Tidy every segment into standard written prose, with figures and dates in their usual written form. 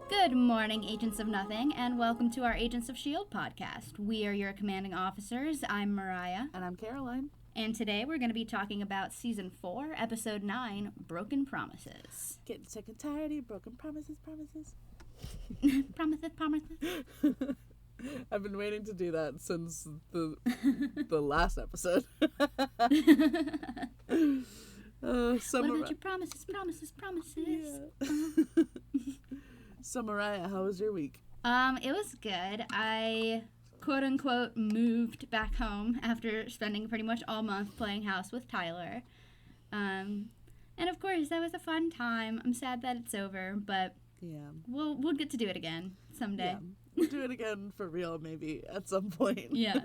Good morning, Agents of Nothing, and welcome to our Agents of S.H.I.E.L.D. podcast. We are your commanding officers. I'm Mariah. And I'm Caroline. And today we're going to be talking about Season 4, Episode 9, Broken Promises. Getting sick and tired of your broken promises. Promises. I've been waiting to do that since the last episode. What about your promises? Yeah. So Mariah, how was your week? It was good. I quote-unquote moved back home after spending pretty much all month playing house with Tyler. And of course, that was a fun time. I'm sad that it's over, but yeah, we'll get to do it again someday. Yeah. We'll do it again for real maybe at some point. Yeah.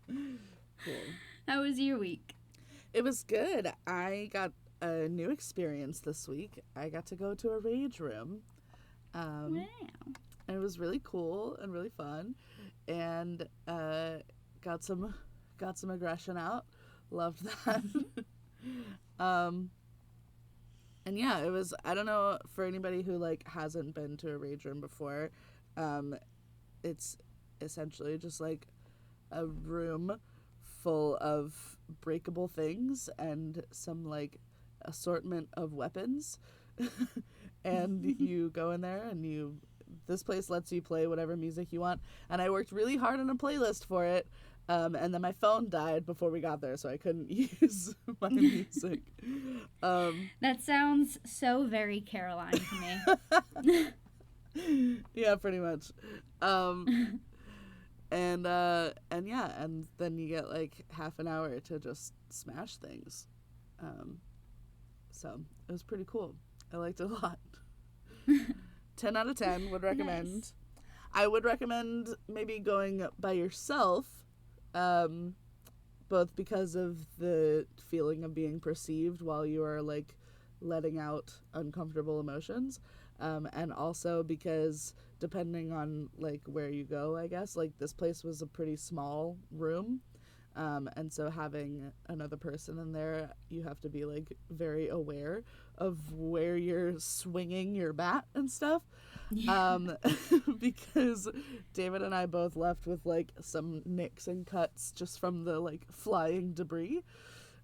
Cool. How was your week? It was good. I got a new experience this week. I got to go to a rage room. Wow. And it was really cool and really fun, and got some aggression out. Loved that. And yeah, it was. I don't know, for anybody who hasn't been to a rage room before, it's essentially just like a room full of breakable things and some assortment of weapons. And you go in there and this place lets you play whatever music you want. And I worked really hard on a playlist for it. And then my phone died before we got there, so I couldn't use my music. That sounds so very Caroline to me. Yeah, pretty much. And yeah, and then you get half an hour to just smash things. So it was pretty cool. I liked it a lot. 10 out of 10 would recommend. Nice. I would recommend maybe going by yourself, both because of the feeling of being perceived while you are letting out uncomfortable emotions, and also because depending on where you go, I guess this place was a pretty small room. And so having another person in there, you have to be very aware of where you're swinging your bat and stuff. Yeah. Because David and I both left with some nicks and cuts just from the flying debris.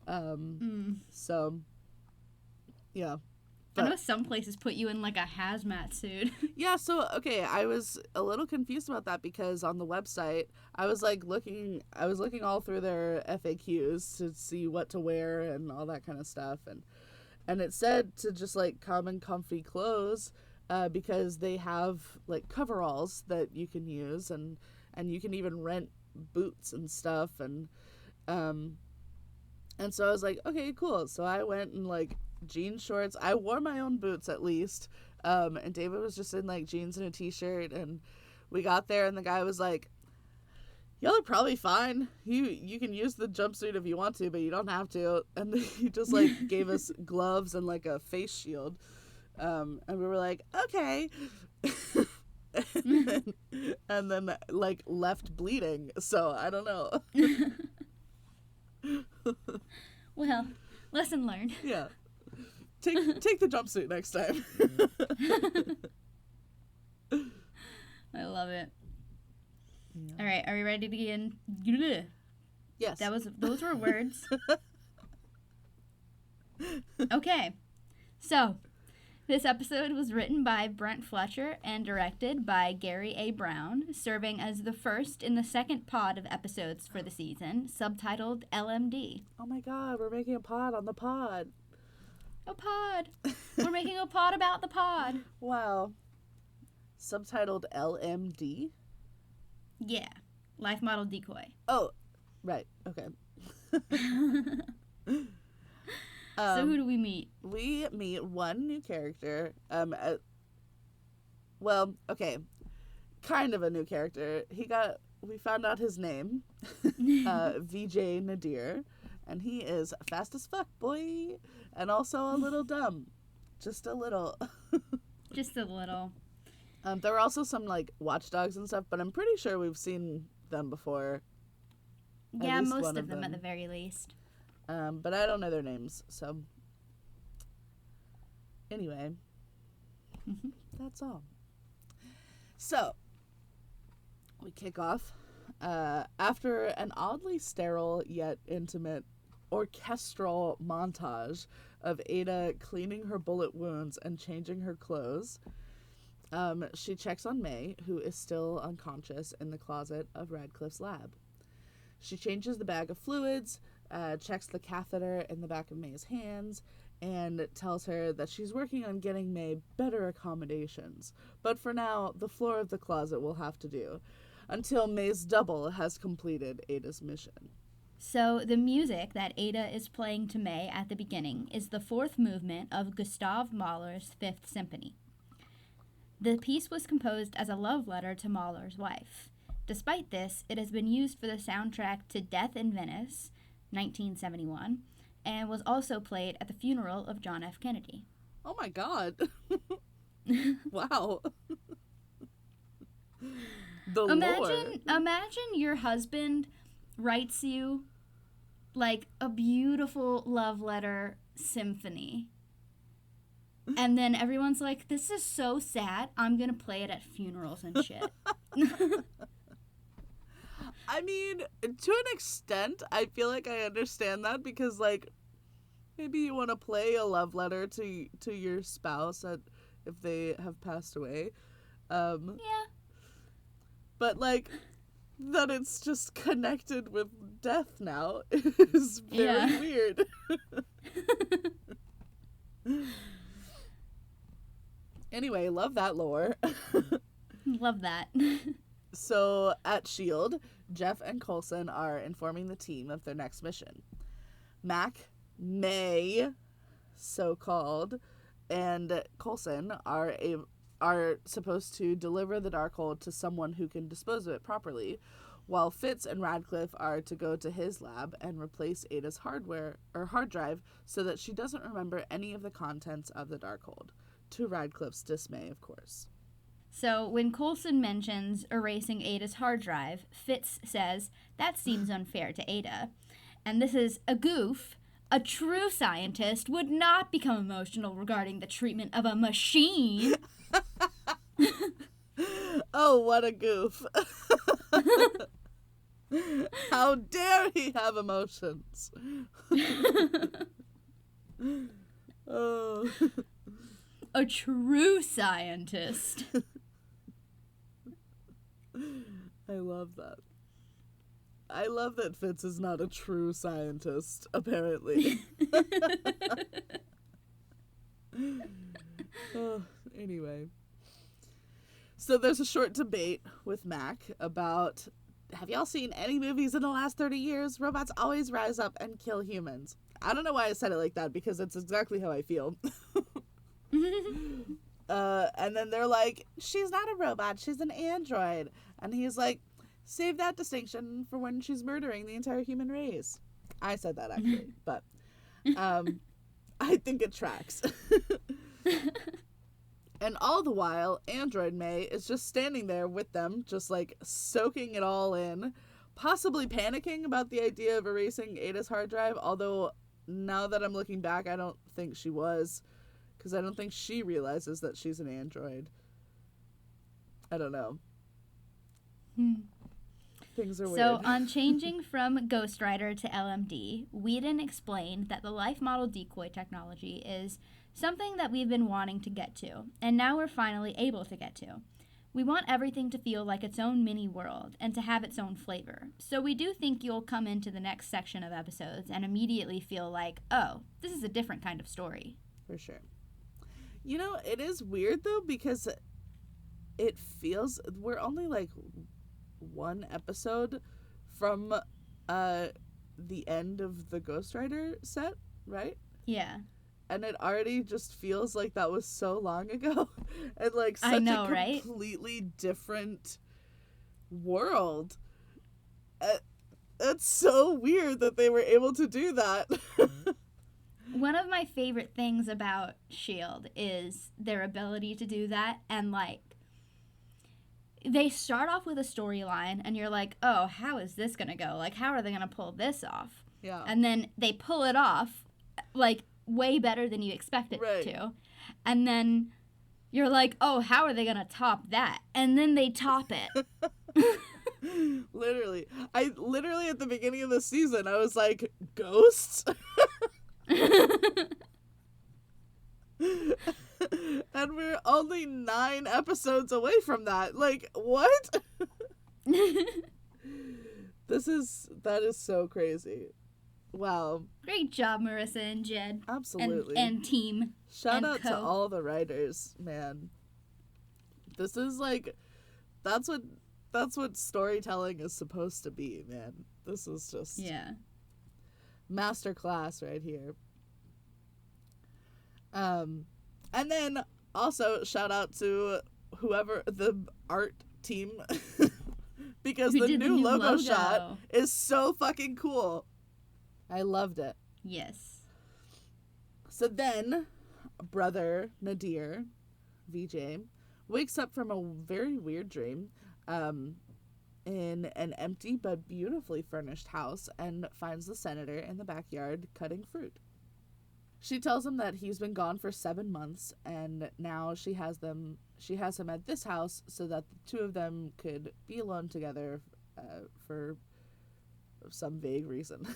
So yeah. I know some places put you in a hazmat suit. Yeah, so okay, I was a little confused about that because on the website I was looking all through their FAQs to see what to wear and all that kind of stuff, and it said to just come in comfy clothes, because they have coveralls that you can use, and you can even rent boots and stuff, and so I was okay, cool. So I went in jean shorts. I wore my own boots at least, and David was just in jeans and a t-shirt, and we got there and the guy was y'all are probably fine, you can use the jumpsuit if you want to, but you don't have to. And he just gave us gloves and a face shield, and we were okay. and then left bleeding, so I don't know. Well, lesson learned. Yeah. Take the jumpsuit next time. I love it. Yeah. All right, are we ready to begin? Yes. Those were words. Okay. So, this episode was written by Brent Fletcher and directed by Gary A. Brown, serving as the first in the second pod of episodes for the season, subtitled LMD. Oh my god, we're making a pod on the pod. A pod. We're making a pod about the pod. Wow. Subtitled LMD? Yeah. Life Model Decoy. Oh, right. Okay. So who do we meet? We meet one new character. Well, okay. Kind of a new character. We found out his name. VJ Nadir. And he is fast as fuck, boy. And also a little dumb. Just a little. Just a little. There were also some, watchdogs and stuff, but I'm pretty sure we've seen them before. Yeah, most of them at the very least. But I don't know their names, so. Anyway. Mm-hmm. That's all. So, we kick off. After an oddly sterile yet intimate orchestral montage of Ada cleaning her bullet wounds and changing her clothes, she checks on May, who is still unconscious in the closet of Radcliffe's lab. She changes the bag of fluids, checks the catheter in the back of May's hands, and tells her that she's working on getting May better accommodations. But for now, the floor of the closet will have to do, until May's double has completed Ada's mission. So the music that Ada is playing to May at the beginning is the fourth movement of Gustav Mahler's Fifth Symphony. The piece was composed as a love letter to Mahler's wife. Despite this, it has been used for the soundtrack to Death in Venice, 1971, and was also played at the funeral of John F. Kennedy. Oh my god. Wow. Imagine your husband writes you like a beautiful love letter symphony. And then everyone's like, this is so sad. I'm going to play it at funerals and shit. I mean, to an extent, I feel like I understand that because, like, maybe you want to play a love letter to your spouse if they have passed away. Yeah. But, like, that it's just connected with death now is very weird. Anyway, love that lore. Love that. So, at S.H.I.E.L.D., Jeff and Coulson are informing the team of their next mission. Mac, May, so-called, and Coulson are supposed to deliver the Darkhold to someone who can dispose of it properly, while Fitz and Radcliffe are to go to his lab and replace Ada's hard drive so that she doesn't remember any of the contents of the Darkhold. To Radcliffe's dismay, of course. So when Coulson mentions erasing Ada's hard drive, Fitz says, that seems unfair to Ada. And this is a goof. A true scientist would not become emotional regarding the treatment of a machine. Oh, what a goof. How dare he have emotions? Oh. A true scientist. I love that. I love that Fitz is not a true scientist, apparently. Anyway. So there's a short debate with Mac about, have y'all seen any movies in the last 30 years? Robots always rise up and kill humans. I don't know why I said it like that, because it's exactly how I feel. And then they're like, she's not a robot, she's an android. And he's like, save that distinction for when she's murdering the entire human race. I said that, actually, but I think it tracks. And all the while, Android May is just standing there with them, just like soaking it all in, possibly panicking about the idea of erasing Ada's hard drive, although now that I'm looking back, I don't think she was, because I don't think she realizes that she's an android. I don't know. Things are weird. So on changing from Ghost Rider to LMD, Whedon explained that the life model decoy technology is something that we've been wanting to get to, and now we're finally able to get to. We want everything to feel like its own mini world and to have its own flavor. So we do think you'll come into the next section of episodes and immediately feel like, oh, this is a different kind of story. For sure. You know, it is weird, though, because it feels... We're only, like, one episode from the end of the Ghost Rider set, right? Yeah. And it already just feels like that was so long ago. And, like, such a completely different world. It's so weird that they were able to do that. One of my favorite things about S.H.I.E.L.D. is their ability to do that, and, like, they start off with a storyline, and you're like, oh, how is this gonna go? Like, how are they gonna pull this off? Yeah. And then they pull it off, like, way better than you expect it to. And then You're like, oh, how are they going to top that? And then they top it. Literally. I literally at the beginning of the season, I was like, ghosts? And we're only 9 episodes away from that. Like, what? That is so crazy. Wow. Great job, Marissa and Jed. Absolutely. And team. Shout out to all the writers, man. This is like, that's what storytelling is supposed to be, man. This is just masterclass right here. And then also shout out to whoever the art team because the new logo shot is so fucking cool. I loved it. Yes. So then brother Nadir, VJ, wakes up from a very weird dream in an empty but beautifully furnished house and finds the senator in the backyard cutting fruit. She tells him that he's been gone for 7 months, and now she has him at this house so that the two of them could be alone together for some vague reason.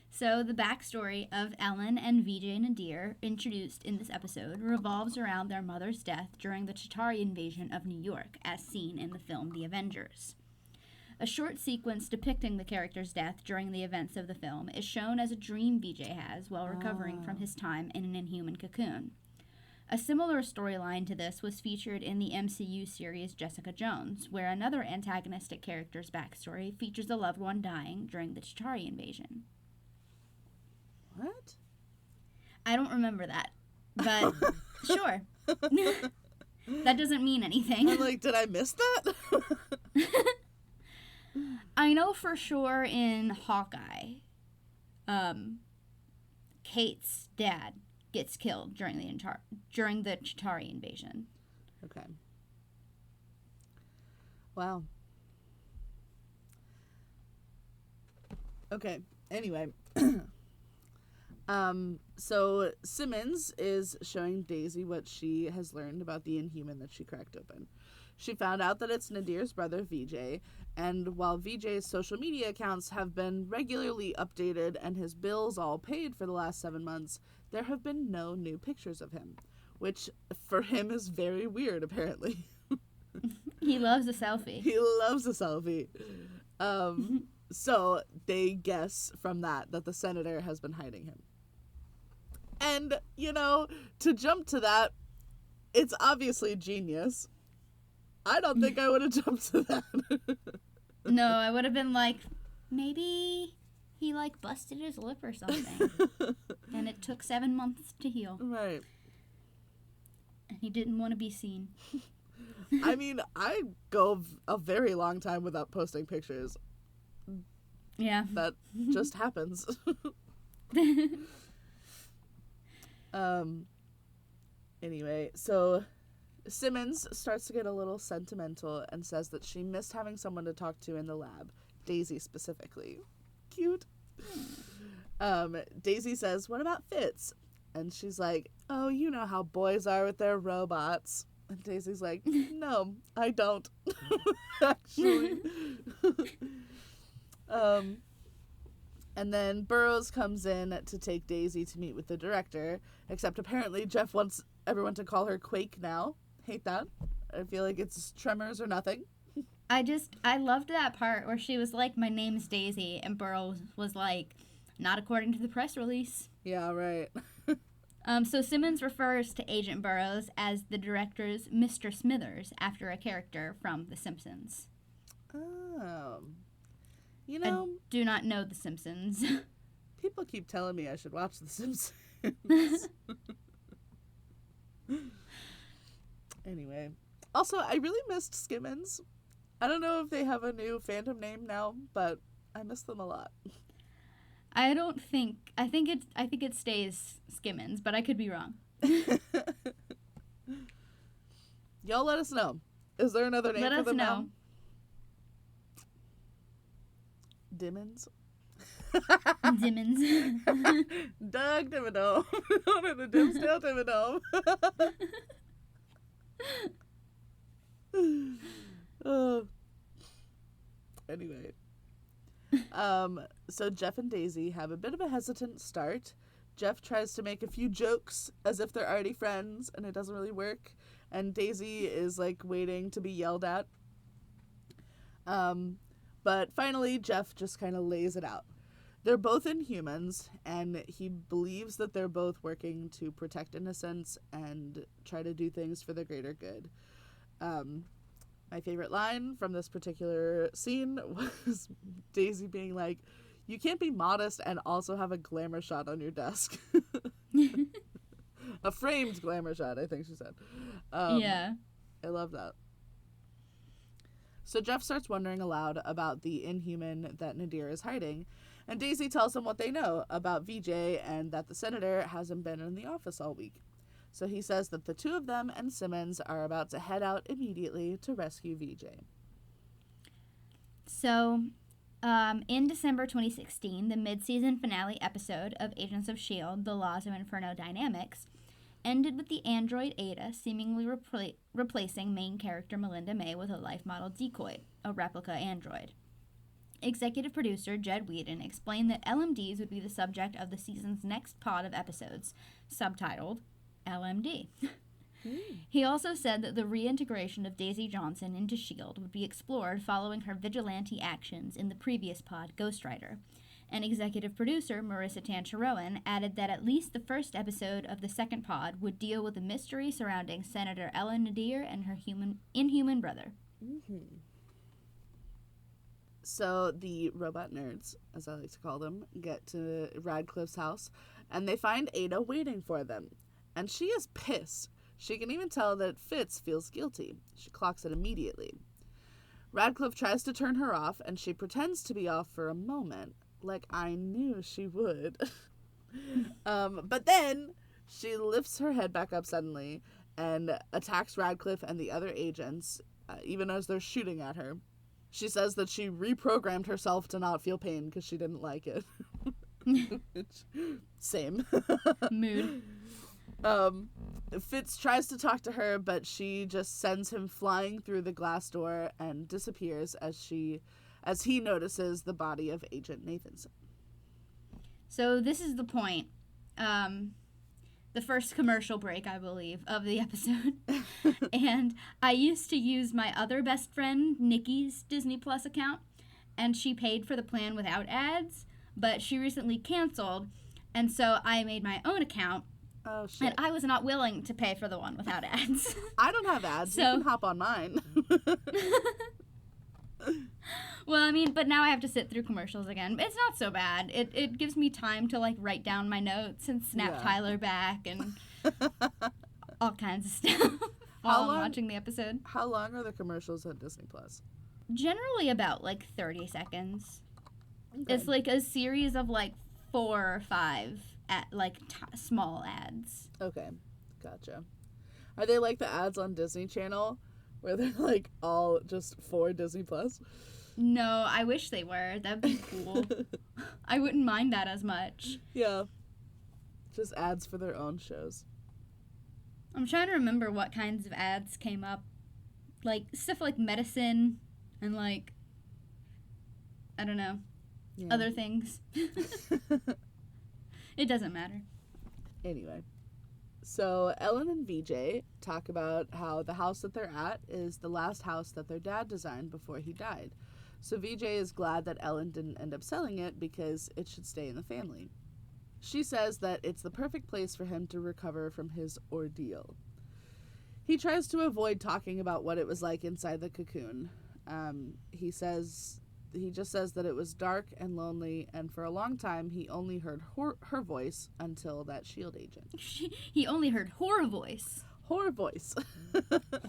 So the backstory of Ellen and VJ Nadir, introduced in this episode, revolves around their mother's death during the Chitauri invasion of New York, as seen in the film The Avengers. A short sequence depicting the character's death during the events of the film is shown as a dream VJ has while recovering from his time in an inhuman cocoon. A similar storyline to this was featured in the MCU series Jessica Jones, where another antagonistic character's backstory features a loved one dying during the Chitauri invasion. What? I don't remember that, but sure. That doesn't mean anything. I'm like, did I miss that? I know for sure in Hawkeye, Kate's dad gets killed during the Chitauri invasion. Okay. Wow. Okay. Anyway. So Simmons is showing Daisy what she has learned about the Inhuman that she cracked open. She found out that it's Nadir's brother, VJ, and while VJ's social media accounts have been regularly updated and his bills all paid for the last 7 months, there have been no new pictures of him, which for him is very weird, apparently. He loves a selfie. He loves a selfie. So they guess from that the senator has been hiding him. And, to jump to that, it's obviously genius. I don't think I would have jumped to that. No, I would have been like, maybe he, busted his lip or something. And it took 7 months to heal. Right. And he didn't want to be seen. I mean, I go a very long time without posting pictures. Yeah. That just happens. Anyway, so Simmons starts to get a little sentimental and says that she missed having someone to talk to in the lab. Daisy specifically. Cute. Daisy says, "What about Fitz?" And she's like, "Oh, you know how boys are with their robots." And Daisy's like, "No, I don't." Actually. And then Burroughs comes in to take Daisy to meet with the director, except apparently Jeff wants everyone to call her Quake now. Hate that. I feel like it's Tremors or nothing. I loved that part where she was like, "My name's Daisy," and Burroughs was like, "Not according to the press release." Yeah, right. So Simmons refers to Agent Burroughs as the director's Mr. Smithers after a character from The Simpsons. Oh. I do not know The Simpsons. People keep telling me I should watch The Simpsons. Anyway. Also, I really missed Skimmins. I don't know if they have a new fandom name now, but I miss them a lot. I think it stays Skimmins, but I could be wrong. Y'all let us know. Is there another name for them now? Dimmins? Dimmons. Doug Dimmadome. Owner of the Dimsdale Dimmadome. Anyway. So Jeff and Daisy have a bit of a hesitant start. Jeff tries to make a few jokes as if they're already friends, and it doesn't really work. And Daisy is, like, waiting to be yelled at. But finally, Jeff just kind of lays it out. They're both Inhumans, and he believes that they're both working to protect innocence and try to do things for the greater good. My favorite line from this particular scene was Daisy being like, "You can't be modest and also have a glamour shot on your desk." A framed glamour shot, I think she said. Yeah. I love that. So Jeff starts wondering aloud about the Inhuman that Nadir is hiding, and Daisy tells him what they know about VJ and that the senator hasn't been in the office all week. So he says that the two of them and Simmons are about to head out immediately to rescue VJ. So, in December 2016, the mid-season finale episode of Agents of S.H.I.E.L.D., The Laws of Inferno Dynamics, ended with the android Ada seemingly replacing main character Melinda May with a life model decoy, a replica android. Executive producer Jed Whedon explained that LMDs would be the subject of the season's next pod of episodes, subtitled LMD. He also said that the reintegration of Daisy Johnson into S.H.I.E.L.D. would be explored following her vigilante actions in the previous pod, Ghost Rider. And executive producer Marissa Tancharoen added that at least the first episode of the second pod would deal with the mystery surrounding Senator Ellen Nadir and her inhuman brother. Mm-hmm. So the robot nerds, as I like to call them, get to Radcliffe's house, and they find Ada waiting for them. And she is pissed. She can even tell that Fitz feels guilty. She clocks it immediately. Radcliffe tries to turn her off, and she pretends to be off for a moment, like I knew she would. But then she lifts her head back up suddenly and attacks Radcliffe and the other agents, even as they're shooting at her. She says that she reprogrammed herself to not feel pain because she didn't like it. Same. Mood. Fitz tries to talk to her, but she just sends him flying through the glass door and disappears as he notices the body of Agent Nathanson. So this is the point. The first commercial break, I believe, of the episode. And I used to use my other best friend, Nikki's Disney Plus account, and she paid for the plan without ads, but she recently canceled, and so I made my own account. Oh, shit. And I was not willing to pay for the one without ads. I don't have ads. So, you can hop on mine. Well, I mean, but now I have to sit through commercials again. It's not so bad. It gives me time to, like, write down my notes and snap Tyler back and all kinds of stuff while I'm watching the episode. How long are the commercials on Disney Plus? Generally about, like, 30 seconds. Okay. It's, like, a series of, like, 4 or 5 small ads. Okay, gotcha. Are they like the ads on Disney Channel where they're like all just for Disney Plus? No, I wish they were. That'd be cool. I wouldn't mind that as much. Yeah. Just ads for their own shows. I'm trying to remember what kinds of ads came up. Like, stuff like medicine and, like, I don't know, other things. It doesn't matter. Anyway. So Ellen and VJ talk about how the house that they're at is the last house that their dad designed before he died. So VJ is glad that Ellen didn't end up selling it because it should stay in the family. She says that it's the perfect place for him to recover from his ordeal. He tries to avoid talking about what it was like inside the cocoon. He just says that it was dark and lonely, and for a long time he only heard her voice until that S.H.I.E.L.D. agent. He only heard her voice. Her voice.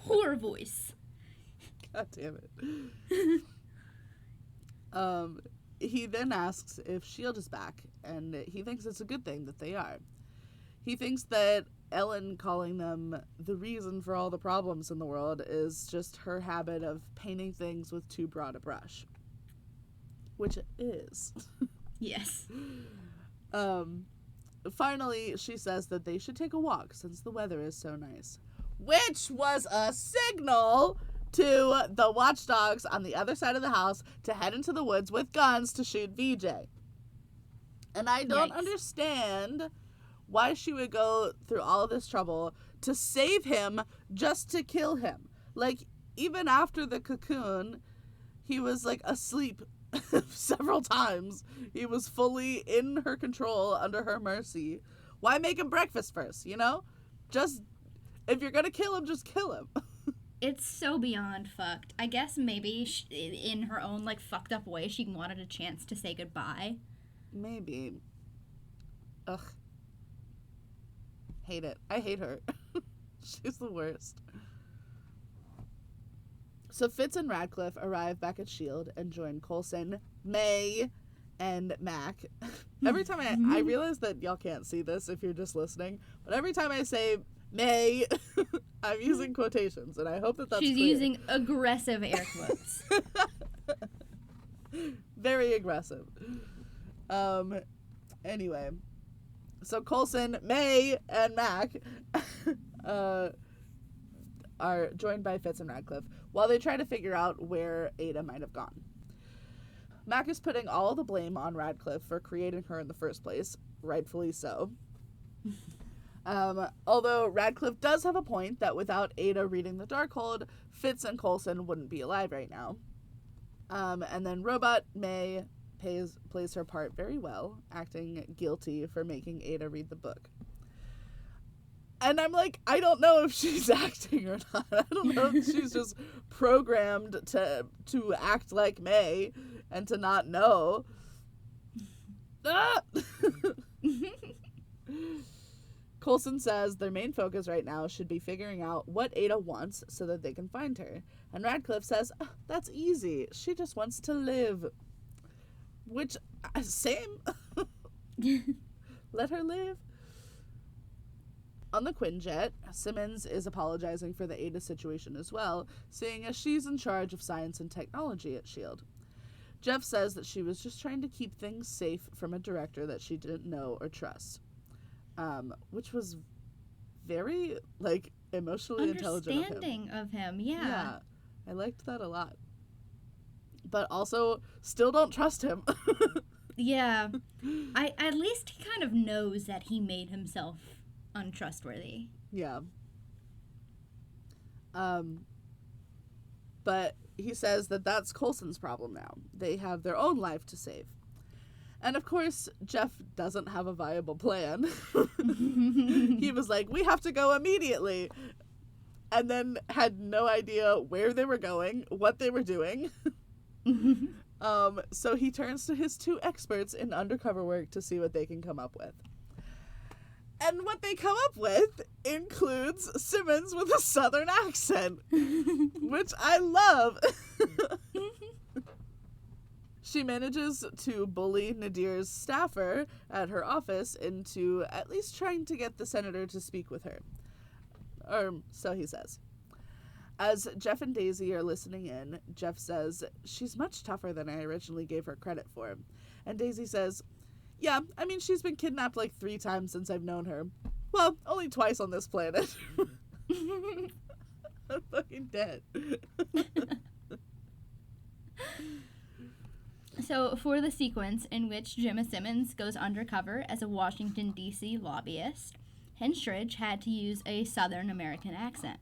Her voice. God damn it. He then asks if S.H.I.E.L.D. is back, and he thinks it's a good thing that they are. He thinks that Ellen calling them the reason for all the problems in the world is just her habit of painting things with too broad a brush. Which it is. Yes. Finally, she says that they should take a walk since the weather is so nice, which was a signal to the watchdogs on the other side of the house to head into the woods with guns to shoot VJ. And I don't understand why she would go through all of this trouble to save him just to kill him. Like, even after the cocoon, he was, like, asleep several times. He was fully in her control, under her mercy. Why make him breakfast first, you know? Just, if you're gonna kill him, just kill him. It's so beyond fucked. I guess maybe in her own, like, fucked up way, she wanted a chance to say goodbye. Maybe. Ugh. Hate it. I hate her. She's the worst. So Fitz and Radcliffe arrive back at S.H.I.E.L.D. and join Coulson, May, and Mac. Every time I realize that y'all can't see this if you're just listening, but every time I say May, I'm using quotations, and I hope that that's She's clear. using aggressive air quotes. Very aggressive. Anyway, so Coulson, May, and Mac are joined by Fitz and Radcliffe while they try to figure out where Ada might have gone. Mac is putting all the blame on Radcliffe for creating her in the first place, rightfully so. Although Radcliffe does have a point that without Ada reading the Darkhold, Fitz and Coulson wouldn't be alive right now. And then Robot May plays her part very well, acting guilty for making Ada read the book. And I'm like, I don't know if she's acting or not. I don't know if she's just programmed to act like May and to not know. Ah! Coulson says their main focus right now should be figuring out what Ada wants so that they can find her. And Radcliffe says, that's easy. She just wants to live. Which, same. Let her live. On the Quinjet, Simmons is apologizing for the Ada situation as well, seeing as she's in charge of science and technology at S.H.I.E.L.D. Jeff says that she was just trying to keep things safe from a director that she didn't know or trust. Which was very, like, emotionally intelligent of him. Understanding of him, yeah. Yeah, I liked that a lot. But also, still don't trust him. Yeah. At least he kind of knows that he made himself untrustworthy. Yeah. But he says that that's Coulson's problem now. They have their own life to save. And of course, Jeff doesn't have a viable plan. He was like, we have to go immediately. And then had no idea where they were going, what they were doing. So he turns to his two experts in undercover work to see what they can come up with. And what they come up with includes Simmons with a southern accent, which I love. She manages to bully Nadir's staffer at her office into at least trying to get the senator to speak with her. Or so he says. As Jeff and Daisy are listening in, Jeff says, she's much tougher than I originally gave her credit for. And Daisy says, yeah, I mean, she's been kidnapped like 3 times since I've known her. Well, only twice on this planet. I'm fucking dead. So, for the sequence in which Gemma Simmons goes undercover as a Washington, D.C. lobbyist, Henstridge had to use a Southern American accent.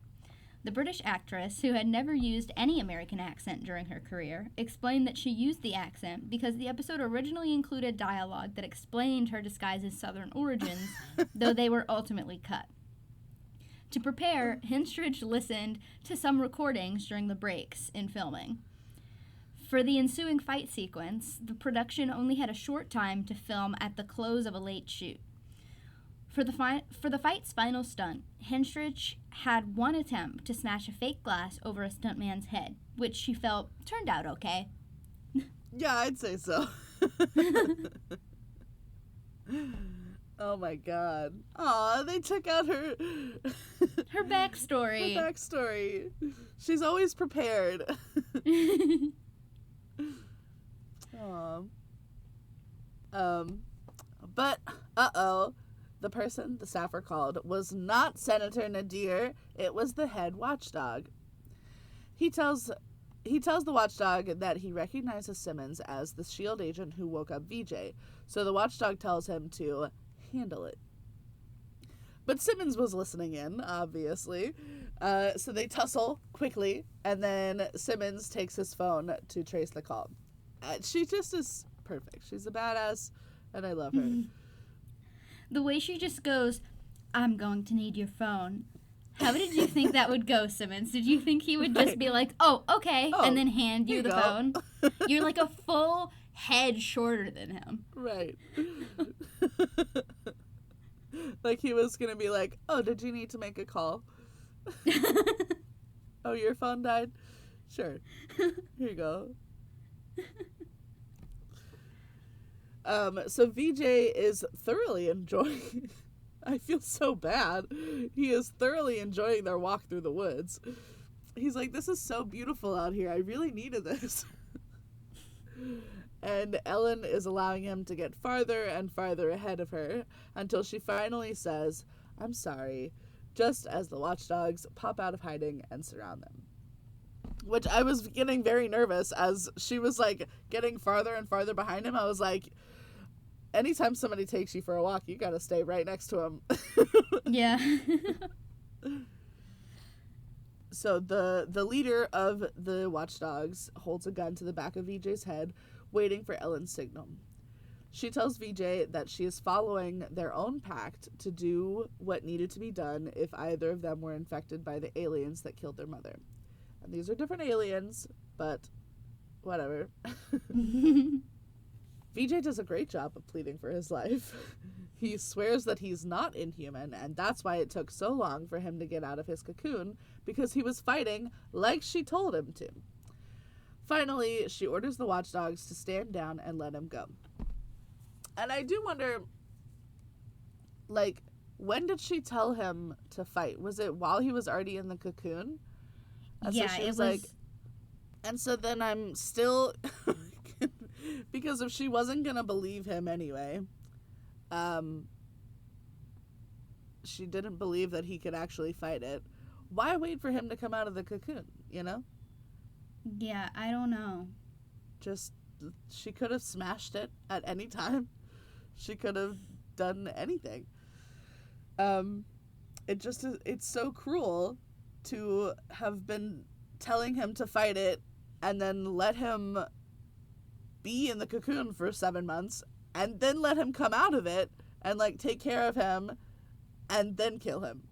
The British actress, who had never used any American accent during her career, explained that she used the accent because the episode originally included dialogue that explained her disguise's Southern origins, though they were ultimately cut. To prepare, Henstridge listened to some recordings during the breaks in filming. For the ensuing fight sequence, the production only had a short time to film at the close of a late shoot. For the fight's final stunt, Henstridge had one attempt to smash a fake glass over a stuntman's head, which she felt turned out okay. Yeah, I'd say so. Oh my god. Aw, they took out her... Her backstory. Her backstory. She's always prepared. Aw. But, the person the staffer called was not Senator Nadir. It was the head watchdog. He tells the watchdog that he recognizes Simmons as the S.H.I.E.L.D. agent who woke up VJ, so the watchdog tells him to handle it. But Simmons was listening in, obviously, so they tussle quickly, and then Simmons takes his phone to trace the call. She just is perfect. She's a badass, and I love her. The way she just goes, "I'm going to need your phone." How did you think that would go, Simmons? Did you think he would just be like, "Oh, okay," and then hand you the phone? You're like a full head shorter than him. Right. Like he was going to be like, "Oh, did you need to make a call?" "Oh, your phone died?" "Sure. Here you go." So VJ is thoroughly enjoying... I feel so bad. He is thoroughly enjoying their walk through the woods. He's like, "This is so beautiful out here. I really needed this." And Ellen is allowing him to get farther and farther ahead of her until she finally says, "I'm sorry," just as the watchdogs pop out of hiding and surround them. Which I was getting very nervous as she was like getting farther and farther behind him. I was like, anytime somebody takes you for a walk, you gotta stay right next to him. Yeah. So the leader of the watchdogs holds a gun to the back of VJ's head, waiting for Ellen's signal. She tells VJ that she is following their own pact to do what needed to be done if either of them were infected by the aliens that killed their mother. And these are different aliens, but whatever. VJ does a great job of pleading for his life. He swears that he's not inhuman, and that's why it took so long for him to get out of his cocoon, because he was fighting like she told him to. Finally, she orders the watchdogs to stand down and let him go. And I do wonder, like, when did she tell him to fight? Was it while he was already in the cocoon? And yeah, so she it was like, and so then I'm still, because if she wasn't going to believe him anyway, she didn't believe that he could actually fight it. Why wait for him to come out of the cocoon, you know? Yeah, I don't know. Just, she could have smashed it at any time. She could have done anything. It just is, it's so cruel to have been telling him to fight it and then let him be in the cocoon for 7 months and then let him come out of it and like take care of him and then kill him.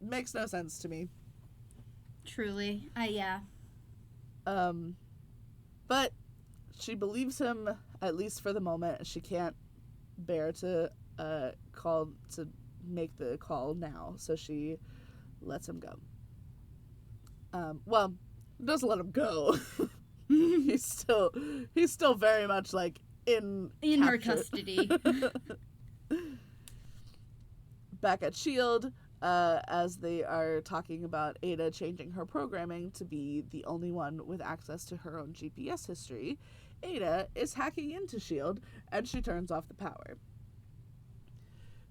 Makes no sense to me. Truly. Yeah. But she believes him, at least for the moment. She can't bear to make the call now, so she lets him go. Well, doesn't let him go. he's still very much like in her custody. Back at S.H.I.E.L.D., as they are talking about Ada changing her programming to be the only one with access to her own GPS history, Ada is hacking into S.H.I.E.L.D. and she turns off the power.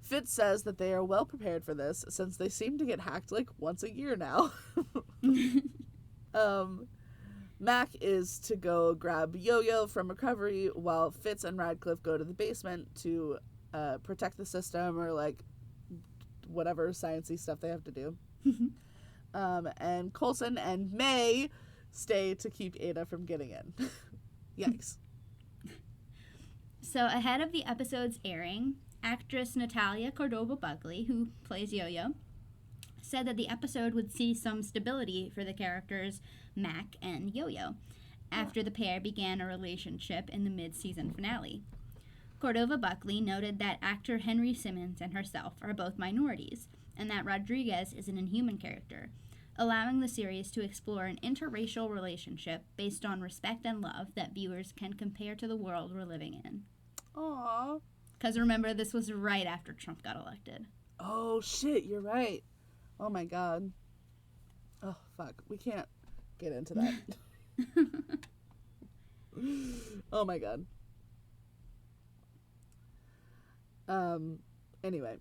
Fitz says that they are well prepared for this since they seem to get hacked like once a year now. Mac is to go grab Yo-Yo from recovery while Fitz and Radcliffe go to the basement to protect the system or like whatever sciencey stuff they have to do. And Coulson and May stay to keep Ada from getting in. Yikes. So ahead of the episode's airing, actress Natalia Cordova-Buckley, who plays Yo-Yo, said that the episode would see some stability for the characters Mac and Yo-Yo after the pair began a relationship in the mid-season finale. Cordova-Buckley noted that actor Henry Simmons and herself are both minorities, and that Rodriguez is an inhuman character, allowing the series to explore an interracial relationship based on respect and love that viewers can compare to the world we're living in. Aww. Because remember, this was right after Trump got elected. Oh, shit, you're right. Oh, my God. Oh, fuck. We can't get into that. Oh, my God. Anyway.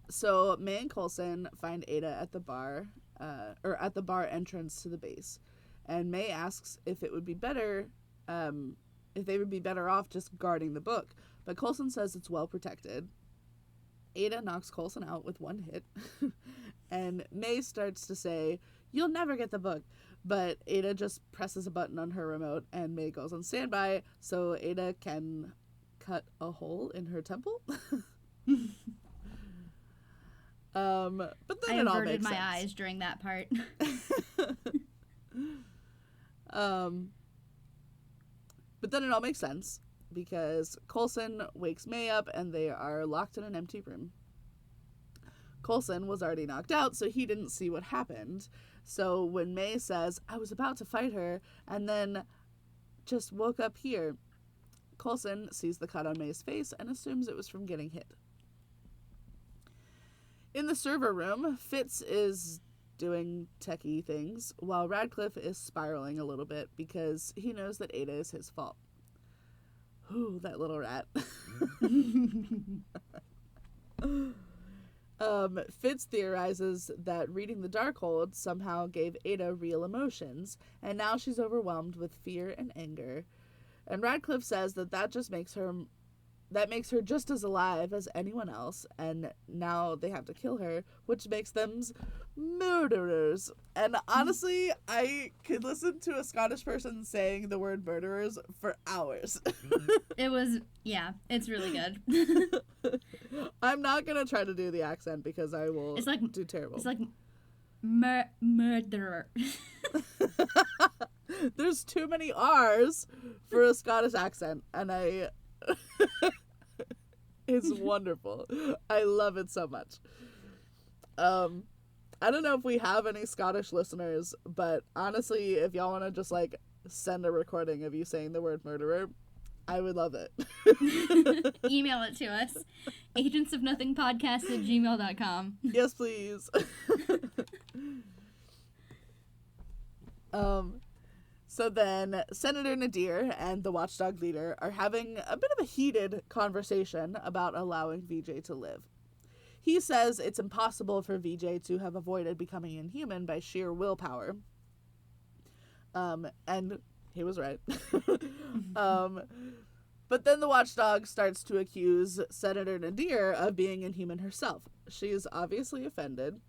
So May and Coulson find Ada at the bar, or at the bar entrance to the base. And May asks if it would be better, if they would be better off just guarding the book. But Coulson says it's well protected. Ada knocks Coulson out with one hit. And May starts to say, "You'll never get the book." But Ada just presses a button on her remote and May goes on standby so Ada can cut a hole in her temple. But then it all makes sense. I averted my eyes during that part. But then it all makes sense because Coulson wakes May up and they are locked in an empty room. Coulson was already knocked out, so he didn't see what happened. So when May says, "I was about to fight her and then just woke up here," Coulson sees the cut on May's face and assumes it was from getting hit. In the server room, Fitz is doing techie things, while Radcliffe is spiraling a little bit because he knows that Ada is his fault. Ooh, that little rat. Fitz theorizes that reading the Darkhold somehow gave Ada real emotions, and now she's overwhelmed with fear and anger. And Radcliffe says that just makes her just as alive as anyone else, and now they have to kill her, which makes them murderers. And honestly, I could listen to a Scottish person saying the word murderers for hours. It's really good. I'm not gonna try to do the accent because I will do terrible. It's like murderer. There's too many R's for a Scottish accent, and it's wonderful. I love it so much. I don't know if we have any Scottish listeners, but honestly, if y'all want to just send a recording of you saying the word murderer, I would love it. Email it to us. agentsofnothingpodcast@gmail.com. Yes, please. So then Senator Nadir and the Watchdog leader are having a bit of a heated conversation about allowing VJ to live. He says it's impossible for VJ to have avoided becoming inhuman by sheer willpower. And he was right. But then the Watchdog starts to accuse Senator Nadir of being inhuman herself. She is obviously offended.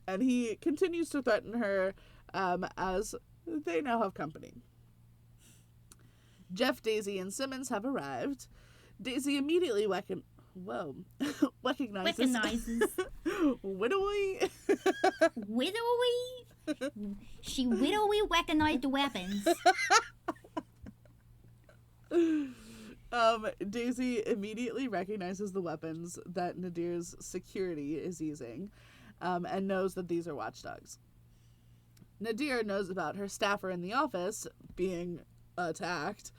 And he continues to threaten her as they now have company. Jeff, Daisy, and Simmons have arrived. Daisy immediately recognizes. Widowy. She widowy recognized the weapons. Daisy immediately recognizes the weapons that Nadir's security is using, and knows that these are watchdogs. Nadir knows about her staffer in the office being attacked,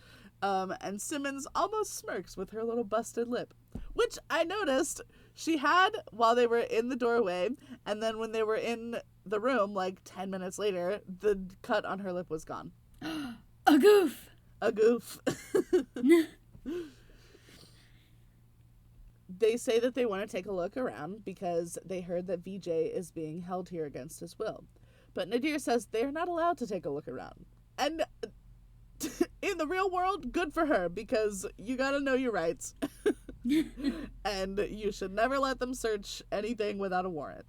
and Simmons almost smirks with her little busted lip, which I noticed she had while they were in the doorway, and then when they were in the room, 10 minutes later, the cut on her lip was gone. A goof! A goof. They say that they want to take a look around because they heard that VJ is being held here against his will. But Nadir says they're not allowed to take a look around. And in the real world, good for her, because you gotta know your rights. And you should never let them search anything without a warrant.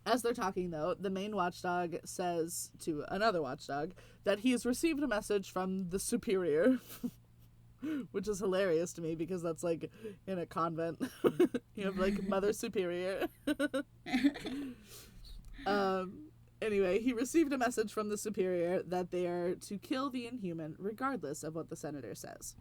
As they're talking, though, the main watchdog says to another watchdog that he has received a message from the superior, which is hilarious to me because that's in a convent. You have Mother Superior. Anyway, he received a message from the superior that they are to kill the Inhuman regardless of what the senator says.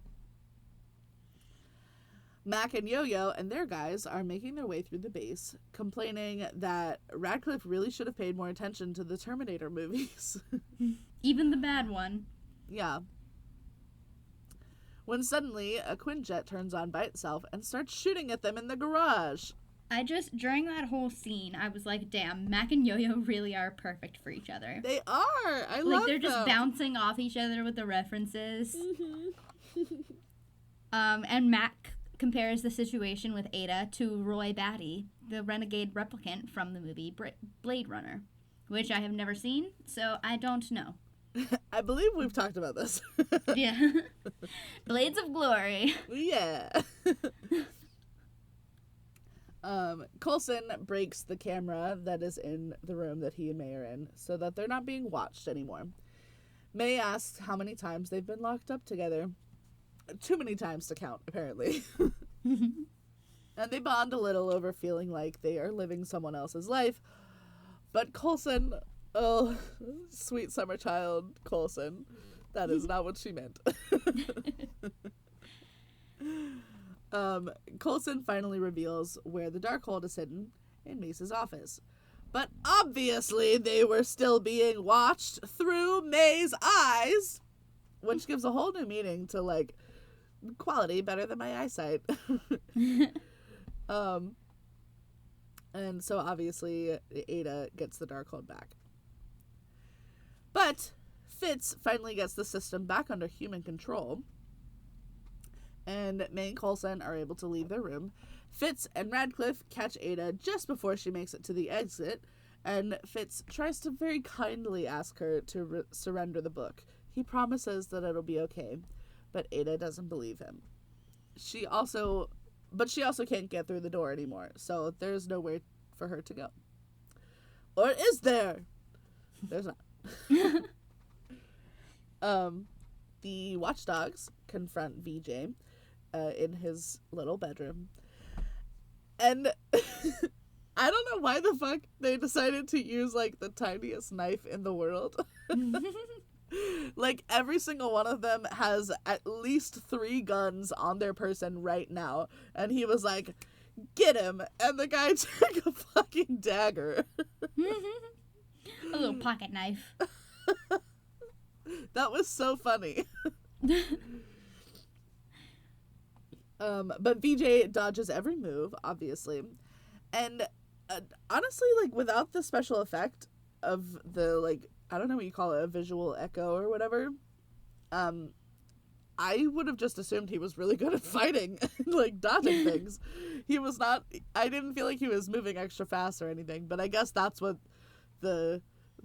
Mac and Yo-Yo and their guys are making their way through the base, complaining that Radcliffe really should have paid more attention to the Terminator movies. Even the bad one. Yeah. When suddenly, a Quinjet turns on by itself and starts shooting at them in the garage. During that whole scene, I was like, damn, Mac and Yo-Yo really are perfect for each other. They are! I love them. They're just bouncing off each other with the references. Mm-hmm. And Mac compares the situation with Ada to Roy Batty, the renegade replicant from the movie Blade Runner, which I have never seen, so I don't know. I believe we've talked about this. Yeah. Blades of Glory. Yeah. Coulson breaks the camera that is in the room that he and May are in so that they're not being watched anymore. May asks how many times they've been locked up together. Too many times to count, apparently. And they bond a little over feeling like they are living someone else's life. But Coulson, oh, sweet summer child Coulson, that is not what she meant. Coulson finally reveals where the Darkhold is hidden in Mace's office. But obviously they were still being watched through May's eyes, which gives a whole new meaning to, like, quality better than my eyesight. And so obviously Ada gets the Darkhold back. But Fitz finally gets the system back under human control, and May and Coulson are able to leave their room. Fitz and Radcliffe catch Ada just before she makes it to the exit, and Fitz tries to very kindly ask her to surrender the book. He promises that it'll be okay, but Ada doesn't believe him. She also can't get through the door anymore, so there's nowhere for her to go. Or is there? There's not. The watchdogs confront VJ in his little bedroom. And I don't know why the fuck they decided to use, like, the tiniest knife in the world. Like, every single one of them has at least 3 guns on their person right now. And he was like, get him. And the guy took a fucking dagger. A little pocket knife. That was so funny. But VJ dodges every move, obviously. And honestly, like, without the special effect of the, like, I don't know what you call it, a visual echo or whatever, I would have just assumed he was really good at fighting and, like, dodging things. He was not, I didn't feel like he was moving extra fast or anything, but I guess that's what the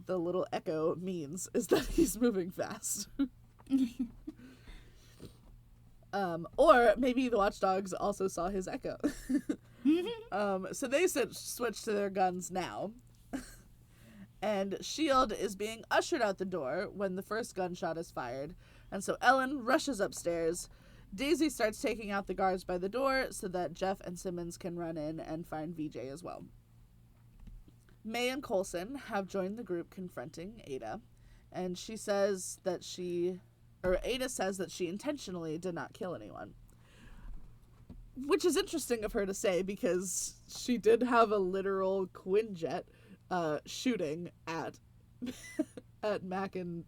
little echo means, is that he's moving fast. Or maybe the watchdogs also saw his echo. So they switch to their guns now. And S.H.I.E.L.D. is being ushered out the door when the first gunshot is fired. And so Ellen rushes upstairs. Daisy starts taking out the guards by the door so that Jeff and Simmons can run in and find VJ as well. May and Coulson have joined the group confronting Ada. And Ada says that she intentionally did not kill anyone. Which is interesting of her to say, because she did have a literal Quinjet shooting at Mac and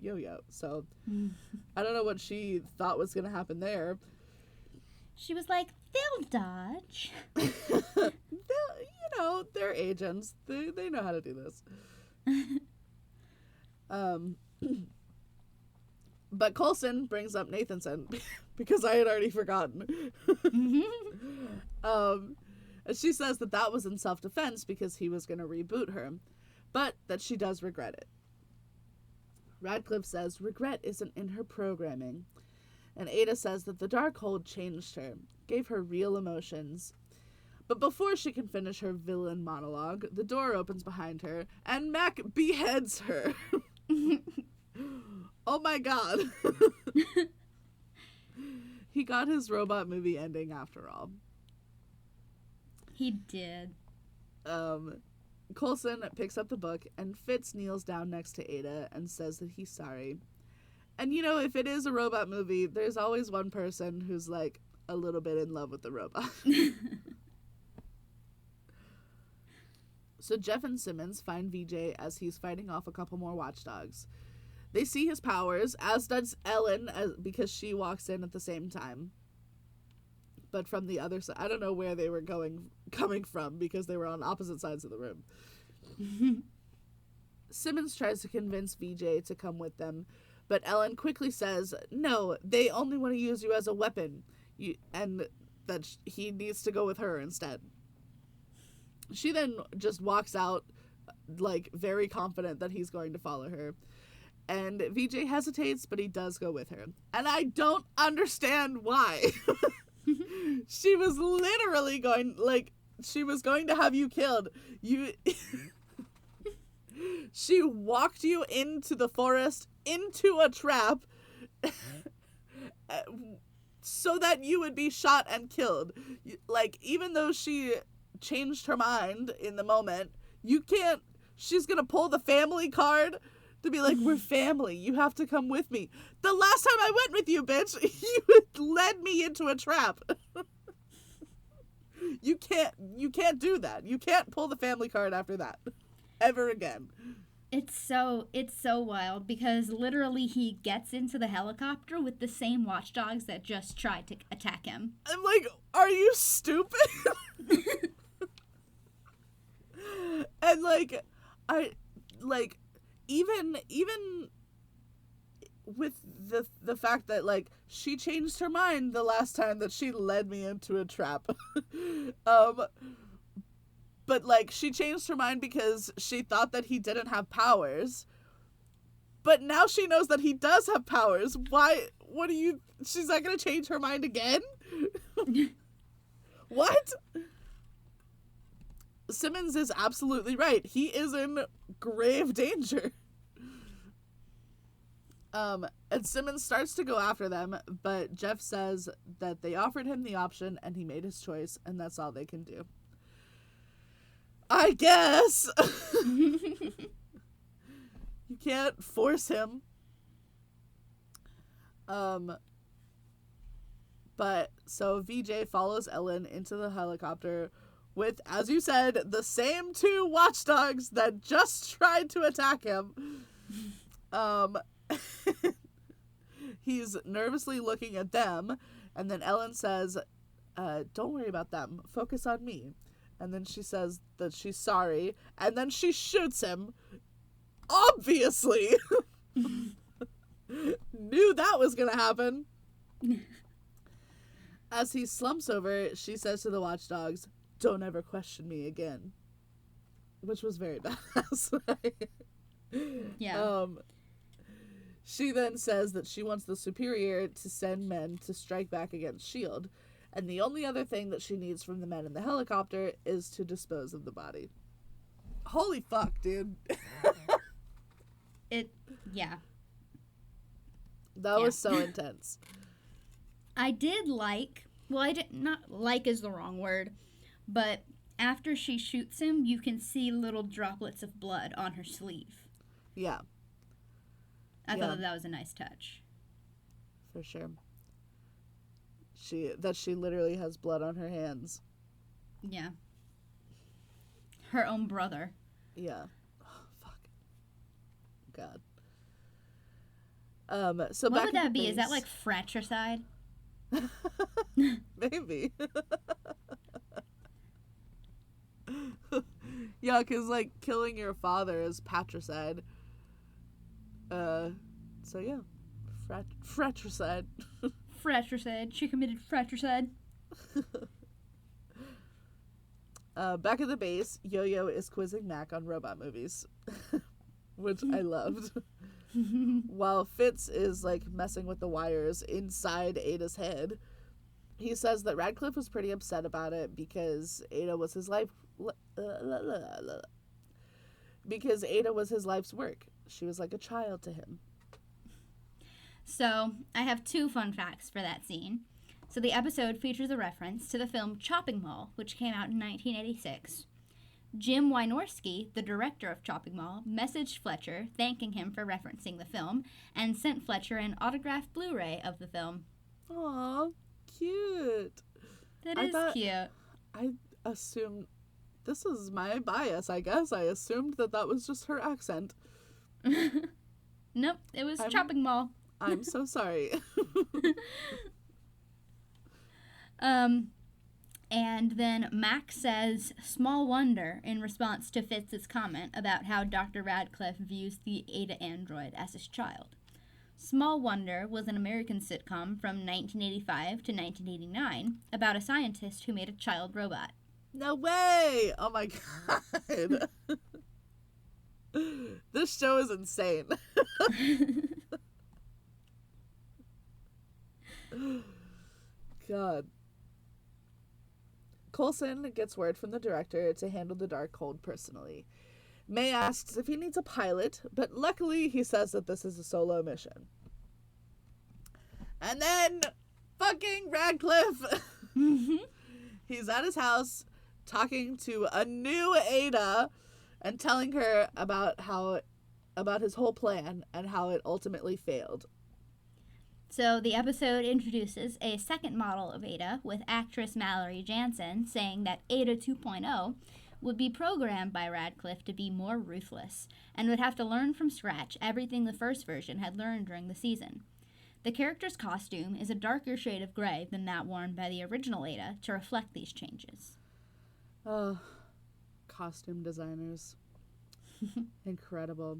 Yo-Yo. So I don't know what she thought was going to happen there. She was like, they'll dodge. They're agents. They know how to do this. But Coulson brings up Nathanson because I had already forgotten. And she says that was in self-defense because he was going to reboot her, but that she does regret it. Radcliffe says regret isn't in her programming. And Ada says that the Darkhold changed her, gave her real emotions. But before she can finish her villain monologue, the door opens behind her, and Mac beheads her. Oh my god. He got his robot movie ending after all. He did. Coulson picks up the book, and Fitz kneels down next to Ada and says that he's sorry. And if it is a robot movie, there's always one person who's, like, a little bit in love with the robot. So Jeff and Simmons find VJ as he's fighting off a couple more watchdogs. They see his powers, as does Ellen, because she walks in at the same time. But from the other side. I don't know where they were coming from, because they were on opposite sides of the room. Simmons tries to convince VJ to come with them, but Ellen quickly says, no, they only want to use you as a weapon. and that he needs to go with her instead. She then just walks out, like, very confident that he's going to follow her. And VJ hesitates, but he does go with her. And I don't understand why. She was literally going, like, she was going to have you killed. She walked you into the forest, into a trap, so that you would be shot and killed. Like, even though she changed her mind in the moment, she's gonna pull the family card to be like, we're family, you have to come with me. The last time I went with you, bitch, you led me into a trap. You can't do that. You can't pull the family card after that ever again. It's so wild because literally he gets into the helicopter with the same watchdogs that just tried to attack him. I'm like, are you stupid? And even with the fact that, like, she changed her mind the last time that she led me into a trap. But, like, she changed her mind because she thought that he didn't have powers. But now she knows that he does have powers. Why? She's not gonna change her mind again? What? Simmons is absolutely right. He is in grave danger. And Simmons starts to go after them, but Jeff says that they offered him the option and he made his choice, and that's all they can do. I guess. You can't force him. But so VJ follows Ellen into the helicopter with, as you said, the same two watchdogs that just tried to attack him. He's nervously looking at them, and then Ellen says, don't worry about them. Focus on me. And then she says that she's sorry, and then she shoots him. Obviously! Knew that was gonna happen. As he slumps over, she says to the watchdogs, don't ever question me again. Which was very badass. Yeah. She then says that she wants the Superior to send men to strike back against S.H.I.E.L.D., and the only other thing that she needs from the men in the helicopter is to dispose of the body. Holy fuck, dude. Yeah. That was so intense. I did not like is the wrong word, but after she shoots him, you can see little droplets of blood on her sleeve. Yeah. I thought that was a nice touch. For sure. She literally has blood on her hands. Yeah. Her own brother. Yeah. Oh, fuck. God. So what back would that be? base, Is that like fratricide? Maybe. Yeah, because, like, killing your father is patricide. So yeah. Fratricide. Fratricide. She committed fratricide. Back at the base, Yo-Yo is quizzing Mac on robot movies, which I loved. While Fitz is, like, messing with the wires inside Ada's head, he says that Radcliffe was pretty upset about it because Ada was his life's work. She was like a child to him. So, I have two fun facts for that scene. So, the episode features a reference to the film Chopping Mall, which came out in 1986. Jim Wynorski, the director of Chopping Mall, messaged Fletcher thanking him for referencing the film and sent Fletcher an autographed Blu-ray of the film. Aw, cute. That is cute. I assumed, this is my bias, I guess. I assumed that was just her accent. Nope, it was Chopping Mall. I'm so sorry. And then Mac says, small wonder, in response to Fitz's comment about how Dr. Radcliffe views the Ada android as his child. Small Wonder was an American sitcom from 1985 to 1989 about a scientist who made a child robot. No way! Oh my god. This show is insane. God. Coulson gets word from the director to handle the Darkhold personally. May asks if he needs a pilot, but luckily he says that this is a solo mission. And then, fucking Radcliffe! He's at his house talking to a new Ada and telling her about his whole plan and how it ultimately failed. So the episode introduces a second model of Ada with actress Mallory Jansen saying that Ada 2.0 would be programmed by Radcliffe to be more ruthless and would have to learn from scratch everything the first version had learned during the season. The character's costume is a darker shade of gray than that worn by the original Ada to reflect these changes. Oh, costume designers. Incredible.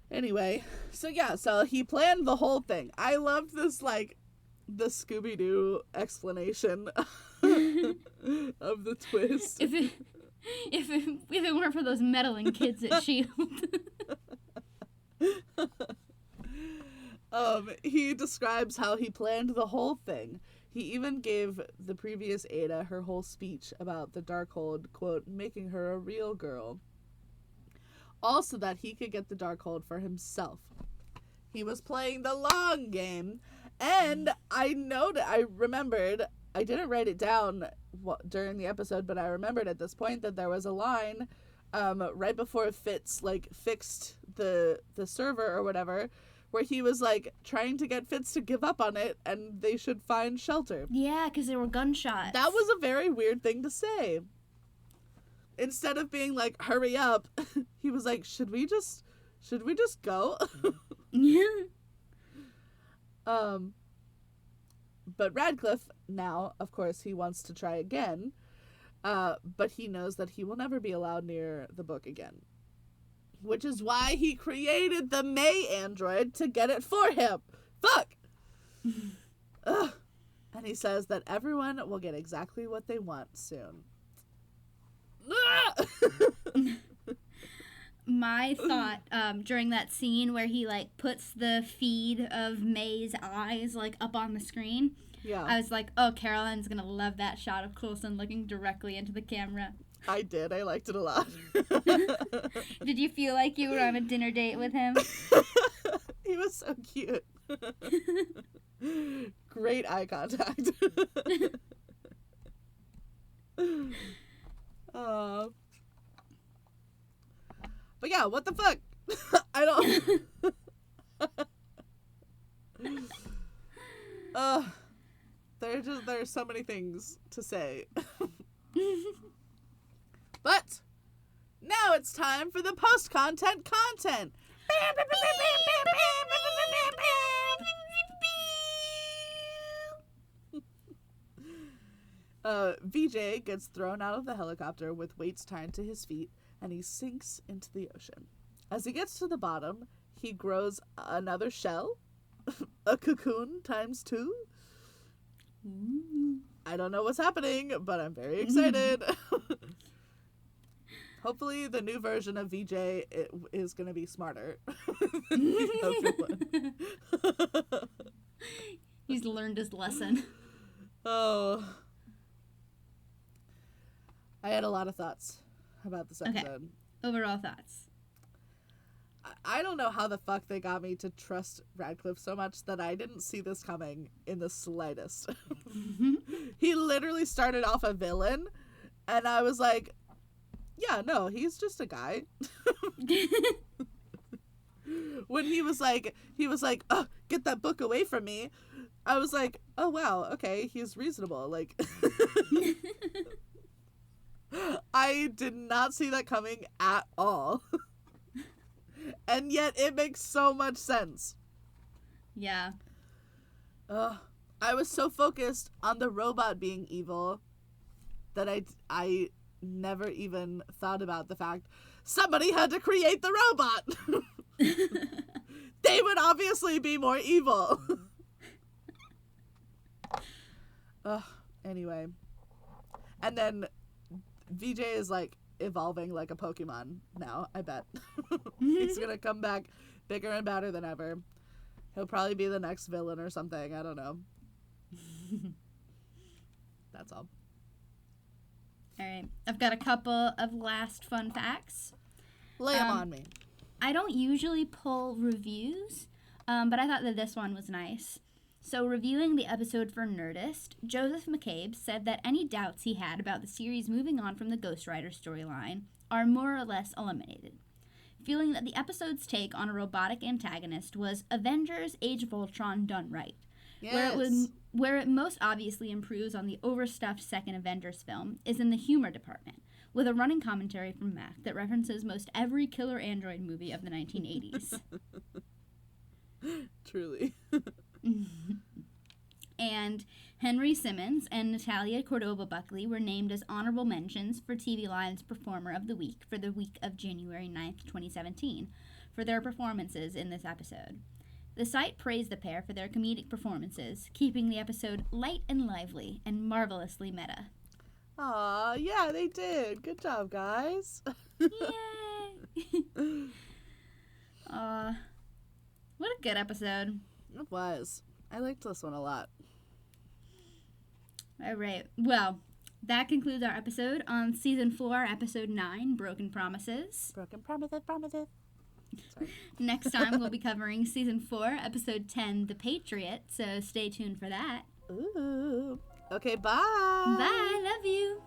Anyway, so he planned the whole thing. I loved this, like, the Scooby-Doo explanation of the twist. If it weren't for those meddling kids at S.H.I.E.L.D. He describes how he planned the whole thing. He even gave the previous Ada her whole speech about the Darkhold, quote, making her a real girl. All so that he could get the Darkhold for himself. He was playing the long game, and I remembered, I didn't write it down during the episode, but I remembered at this point that there was a line right before Fitz, like, fixed the server or whatever, where he was, like, trying to get Fitz to give up on it, and they should find shelter. Yeah, because there were gunshots. That was a very weird thing to say. Instead of being like, hurry up, he was like, should we just go? Yeah. But Radcliffe, now, of course, he wants to try again, but he knows that he will never be allowed near the book again. Which is why he created the May android to get it for him. Fuck! Ugh. And he says that everyone will get exactly what they want soon. My thought during that scene where he, like, puts the feed of May's eyes, like, up on the screen, Yeah. I was like, oh, Caroline's gonna love that shot of Coulson looking directly into the camera. I did. I liked it a lot. Did you feel like you were on a dinner date with him? He was so cute. Great eye contact. But yeah, what the fuck? I don't. There's so many things to say. But now it's time for the post-content content. VJ gets thrown out of the helicopter with weights tied to his feet, and he sinks into the ocean. As he gets to the bottom, he grows another shell, a cocoon times 2. I don't know what's happening, but I'm very excited. Hopefully the new version of VJ is going to be smarter than the other one. He's learned his lesson. Oh. I had a lot of thoughts about this episode. Okay. Overall thoughts. I don't know how the fuck they got me to trust Radcliffe so much that I didn't see this coming in the slightest. He literally started off a villain, and I was like, yeah, no, he's just a guy. When he was like, oh, get that book away from me, I was like, oh, wow, okay, he's reasonable. Like, I did not see that coming at all. And yet it makes so much sense. Yeah. I was so focused on the robot being evil that I never even thought about the fact. somebody had to create the robot. They would obviously be more evil. Anyway. And then VJ is like evolving like a Pokemon now, I bet. He's gonna come back bigger and badder than ever. He'll probably be the next villain or something. I don't know. That's all. All right. I've got a couple of last fun facts. Lay them on me. I don't usually pull reviews, but I thought that this one was nice. So, reviewing the episode for Nerdist, Joseph McCabe said that any doubts he had about the series moving on from the Ghost Rider storyline are more or less eliminated, feeling that the episode's take on a robotic antagonist was Avengers Age of Ultron done right. Yes. Where it most obviously improves on the overstuffed second Avengers film is in the humor department, with a running commentary from Mac that references most every killer android movie of the 1980s. Truly. And Henry Simmons and Natalia Cordova-Buckley were named as honorable mentions for TV Line's Performer of the Week for the week of January 9th, 2017, for their performances in this episode. The site praised the pair for their comedic performances, keeping the episode light and lively and marvelously meta. Aw, yeah, they did. Good job, guys. Yay! What a good episode. It was. I liked this one a lot. All right. Well, that concludes our episode on Season 4, Episode 9, Broken Promises. Broken promises. Sorry. Next time, we'll be covering Season 4, Episode 10, The Patriot, so stay tuned for that. Ooh. Okay, bye. Bye. Love you.